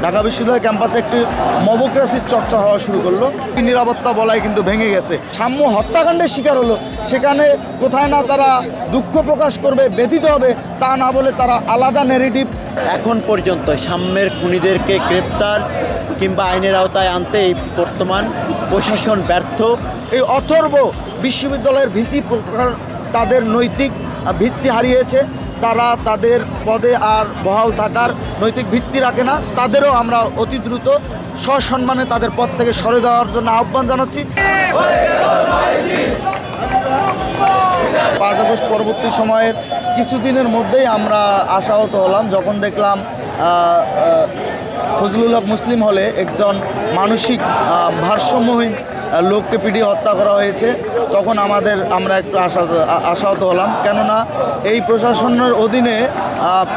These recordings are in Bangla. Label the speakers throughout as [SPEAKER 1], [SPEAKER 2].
[SPEAKER 1] ঢাকা বিশ্ববিদ্যালয় ক্যাম্পাসে একটি মবক্রেসির চর্চা হওয়া শুরু করলো। নিরাপত্তা বলয় কিন্তু ভেঙে গেছে, সাম্য হত্যাকাণ্ডের শিকার হলো। সেখানে কোথায় না তারা দুঃখ প্রকাশ করবে, ব্যথিত হবে, তা না বলে তারা আলাদা ন্যারেটিভ।
[SPEAKER 2] এখন পর্যন্ত সাম্যের খুনিদেরকে গ্রেপ্তার কিংবা আইনের আওতায় আনতে এই বর্তমান প্রশাসন ব্যর্থ।
[SPEAKER 1] এই অথর্ব বিশ্ববিদ্যালয়ের ভিসি তাদের নৈতিক ভিত্তি হারিয়েছে। তারা তাদের পদে আর বহাল থাকার নৈতিক ভিত্তি রাখে না। তাদেরও আমরা অতি দ্রুত সসম্মানে তাদের পদ থেকে সরে দেওয়ার জন্য আহ্বান জানাচ্ছি। 5 আগস্ট পরবর্তী সময়ের কিছুদিনের মধ্যেই আমরা আশাহত হলাম যখন দেখলাম ফজলুল হক মুসলিম হলে একজন মানসিক ভারসাম্যহীন লোককে পিটিয়ে হত্যা করা হয়েছে। তখন আমরা একটু আশাহত হলাম, কেননা এই প্রশাসনের অধীনে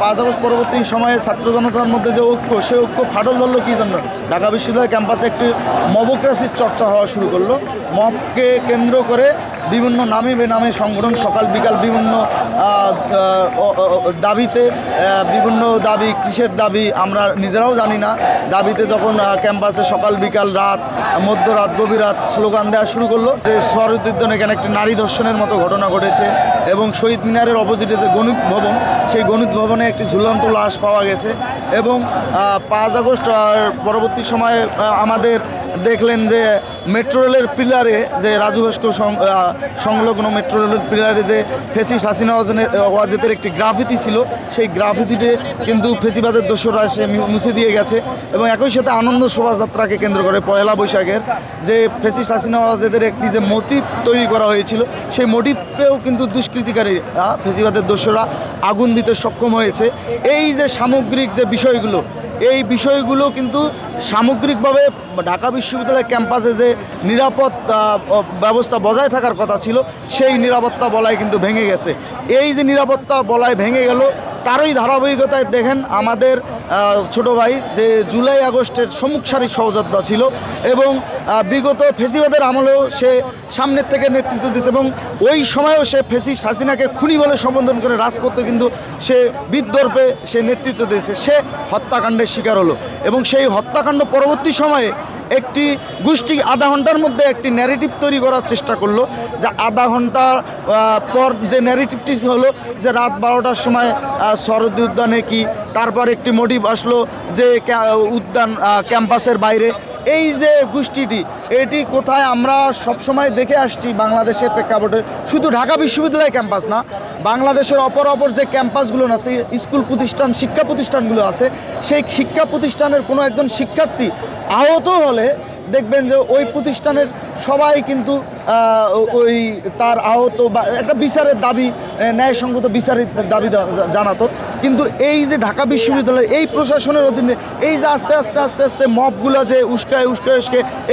[SPEAKER 1] 5 আগস্ট পরবর্তী সময়ে ছাত্র জনতার মধ্যে যে ঐক্য, সেই ঐক্য ফাটল ধরল কী জন্য? ঢাকা বিশ্ববিদ্যালয় ক্যাম্পাসে একটি মবক্রেসির চর্চা হওয়া শুরু করলো। মবকে কেন্দ্র করে বিভিন্ন নামে বেনামে সংগঠন সকাল বিকাল বিভিন্ন দাবিতে, বিভিন্ন দাবি, কিসের দাবি আমরা নিজেরাও জানি না, দাবিতে যখন ক্যাম্পাসে সকাল বিকাল রাত মধ্যরাত গভীর রাত স্লোগান দেওয়া শুরু করলো। যে শহীদ উদ্যানে এখানে একটি নারী ধর্ষণের মতো ঘটনা ঘটেছে এবং শহীদ মিনারের অপোজিটে যে গণিত ভবন, সেই গণিত ভবনে একটি ঝুলন্ত লাশ পাওয়া গেছে। এবং 5 আগস্ট পরবর্তী সময়ে আমাদের দেখলেন যে মেট্রো রেলের পিলারে, যে রাজু ভাস্কর সংলগ্ন মেট্রো রেলের পিলারে যে ফেসিস্ট হাসিনা ওয়াজেদের একটি গ্রাফিতি ছিল, সেই গ্রাফিতিতে কিন্তু ফেসিবাদের দোসররা সে মুছে দিয়ে গেছে। এবং একই সাথে আনন্দ শোভাযাত্রাকে কেন্দ্র করে পয়লা বৈশাখের যে ফেসিস্ট হাসিনা ওয়াজেদের একটি যে মোটিভ তৈরি করা হয়েছিল, সেই মোটিভেও কিন্তু দুষ্কৃতিকারীরা, ফেসিবাদের দোসররা আগুন দিতে সক্ষম হয়েছে। এই যে সামগ্রিক যে বিষয়গুলো, এই বিষয়গুলো কিন্তু সামগ্রিকভাবে ঢাকা বিশ্ববিদ্যালয় ক্যাম্পাসে যে নিরাপদ ব্যবস্থা বজায় থাকার কথা ছিল, সেই নিরাপত্তা বলয় কিন্তু ভেঙে গেছে। এই যে নিরাপত্তা বলয় ভেঙে গেল, তারই ধারাবাহিকতায় দেখেন আমাদের ছোট ভাই যে জুলাই আগস্টের সম্মুখ সারির সহযোদ্ধা ছিল এবং বিগত ফেসিবাদের আমলেও সে সামনের থেকে নেতৃত্ব দিয়েছে এবং ওই সময়েও সে ফেসিস্ট হাসিনাকে খুনি বলে সম্বোধন করে রাজপথে কিন্তু সে বিদ্রোহে সে নেতৃত্ব দিয়েছে। সে হত্যাকাণ্ডের শিকার হলো এবং সেই হত্যাকাণ্ড পরবর্তী সময়ে একটি গোষ্ঠী আধা ঘন্টার মধ্যে একটি ন্যারেটিভ তৈরি করার চেষ্টা করলো। যে আধা ঘন্টা পর যে ন্যারেটিভটি হলো যে রাত 12টার সময় শরৎ উদ্যানে কি, তারপর একটি মোটিভ আসলো যে উদ্যান ক্যাম্পাসের বাইরে। এই যে গোষ্ঠীটি, এটি কোথায় আমরা সবসময় দেখে আসছি বাংলাদেশের প্রেক্ষাপটে, শুধু ঢাকা বিশ্ববিদ্যালয় ক্যাম্পাস না, বাংলাদেশের অপর যে ক্যাম্পাসগুলো আছে, স্কুল প্রতিষ্ঠান, শিক্ষা প্রতিষ্ঠানগুলো আছে, সেই শিক্ষা প্রতিষ্ঠানের কোনো একজন শিক্ষার্থী আহত হলে দেখবেন যে ওই প্রতিষ্ঠানের সবাই কিন্তু ওই তার আহত বা একটা বিচারের দাবি, ন্যায়সঙ্গত বিচারের দাবি জানাতো। কিন্তু এই যে ঢাকা বিশ্ববিদ্যালয়ের এই প্রশাসনের অধীনে এই যে আস্তে আস্তে মবগুলো যে উস্কায়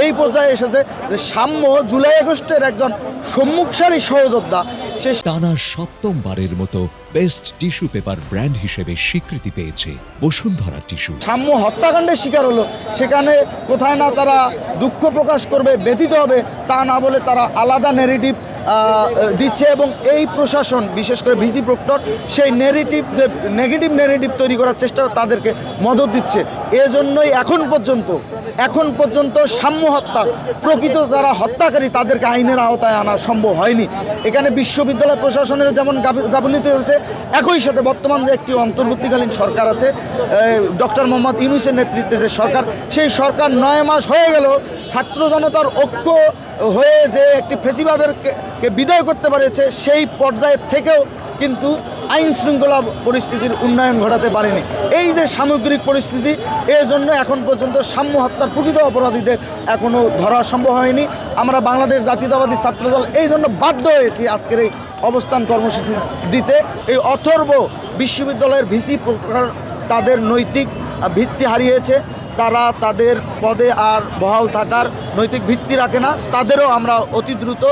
[SPEAKER 1] এই পর্যায়ে এসেছে যে সাম্য জুলাই আগস্টের একজন সম্মুখসারী সহযোদ্ধা সে
[SPEAKER 3] টানা 7মবারের মতো বেস্ট টিস্যু পেপার ব্র্যান্ড হিসেবে স্বীকৃতি পেয়েছে বসুন্ধরা টিস্যু।
[SPEAKER 1] সাম্য হত্যাকাণ্ডের শিকার হলো, সেখানে কোথায় না তারা দুঃখ প্রকাশ করবে, ব্যথিত হবে, তা না বলে তারা আলাদা ন্যারেটিভ দিচ্ছে। এবং এই প্রশাসন, বিশেষ করে ভিসি প্রক্টর, সেই ন্যারেটিভ যে নেগেটিভ ন্যারেটিভ তৈরি করার চেষ্টা তাদেরকে মদত দিচ্ছে। এজন্যই এখন পর্যন্ত সাম্য হত্যার প্রকৃত যারা হত্যাকারী তাদেরকে আইনের আওতায় আনা সম্ভব হয়নি। এখানে বিশ্ববিদ্যালয় প্রশাসনের যেমন গাফিলতি হয়েছে, একই সাথে বর্তমান যে একটি অন্তর্বর্তীকালীন সরকার আছে, ডক্টর মোহাম্মদ ইউনূসের নেতৃত্বে যে সরকার, সেই সরকার 9 মাস হয়ে গেল ছাত্র জনতার ঐক্য হয়ে যে একটি ফেসিবাদেরকে বিদায় করতে পেরেছে, সেই পর্যায়ের থেকেও কিন্তু আইন শৃঙ্খলা পরিস্থিতির উন্নয়ন ঘটাতে পারেনি। এই যে সামগ্রিক পরিস্থিতি, এর জন্য এখন পর্যন্ত সাম্য হত্যার প্রকৃত অপরাধীদের এখনও ধরা সম্ভব হয়নি। আমরা বাংলাদেশ জাতীয়তাবাদী ছাত্রদল এই জন্য বাধ্য হয়েছি আজকের এই অবস্থান কর্মসূচি দিতে। এই অথর্ব বিশ্ববিদ্যালয়ের ভিসি তাদের নৈতিক ভিত্তি হারিয়েছে। তারা তাদের পদে আর বহাল থাকার নৈতিক ভিত্তি রাখে না। তাদেরও আমরা অতি দ্রুত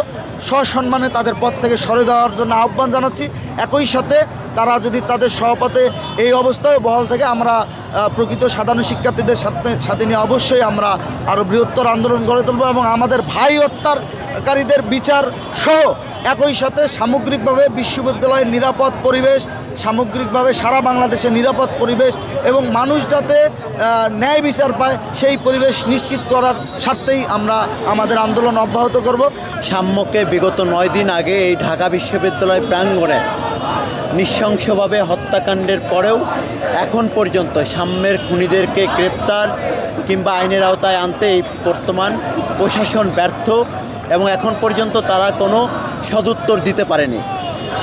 [SPEAKER 1] সসম্মানে তাদের পদ থেকে সরে দেওয়ার জন্য আহ্বান জানাচ্ছি। একই সাথে তারা যদি তাদের সহপথে এই অবস্থায় বহাল থেকে আমরা প্রকৃত সাধারণ শিক্ষার্থীদের সাথে নিয়ে অবশ্যই আমরা আরও বৃহত্তর আন্দোলন গড়ে তুলব এবং আমাদের ভাই হত্যাকারীদের বিচার সহ একই সাথে সামগ্রিকভাবে বিশ্ববিদ্যালয়ের নিরাপদ পরিবেশ সামগ্রিকভাবে সারা বাংলাদেশে নিরাপদ পরিবেশ এবং মানুষ যাতে ন্যায় বিচার পায় সেই পরিবেশ নিশ্চিত করার স্বার্থেই আমরা আমাদের আন্দোলন অব্যাহত করব।
[SPEAKER 2] সাম্যকে বিগত 9 দিন আগে এই ঢাকা বিশ্ববিদ্যালয় প্রাঙ্গণে নৃশংসভাবে হত্যাকাণ্ডের পরেও এখন পর্যন্ত সাম্যের খুনিদেরকে গ্রেপ্তার কিংবা আইনের আওতায় আনতে এই বর্তমান প্রশাসন ব্যর্থ এবং এখন পর্যন্ত তারা কোনো সদুত্তর দিতে পারেনি।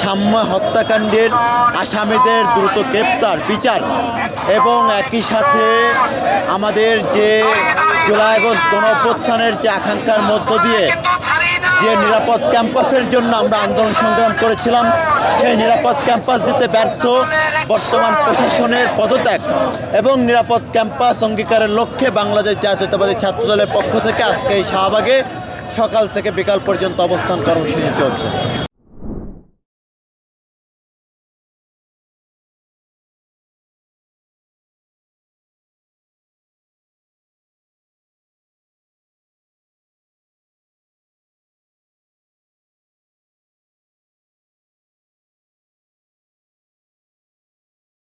[SPEAKER 2] সাম্য হত্যাকাণ্ডের আসামিদের দ্রুত গ্রেপ্তার, বিচার এবং একই সাথে আমাদের যে জুলাই আগস্ট গণঅভ্যুত্থানের যে আকাঙ্ক্ষার মধ্য দিয়ে যে নিরাপদ ক্যাম্পাসের জন্য আমরা আন্দোলন সংগ্রাম করেছিলাম, সেই নিরাপদ ক্যাম্পাস দিতে ব্যর্থ বর্তমান প্রশাসনের পদত্যাগ এবং নিরাপদ ক্যাম্পাস অঙ্গীকারের লক্ষ্যে বাংলাদেশ জাতীয়তাবাদী ছাত্রদলের পক্ষ থেকে আজকে এই শাহবাগে সকাল থেকে বিকাল পর্যন্ত অবস্থান কর্মসূচি চলছে।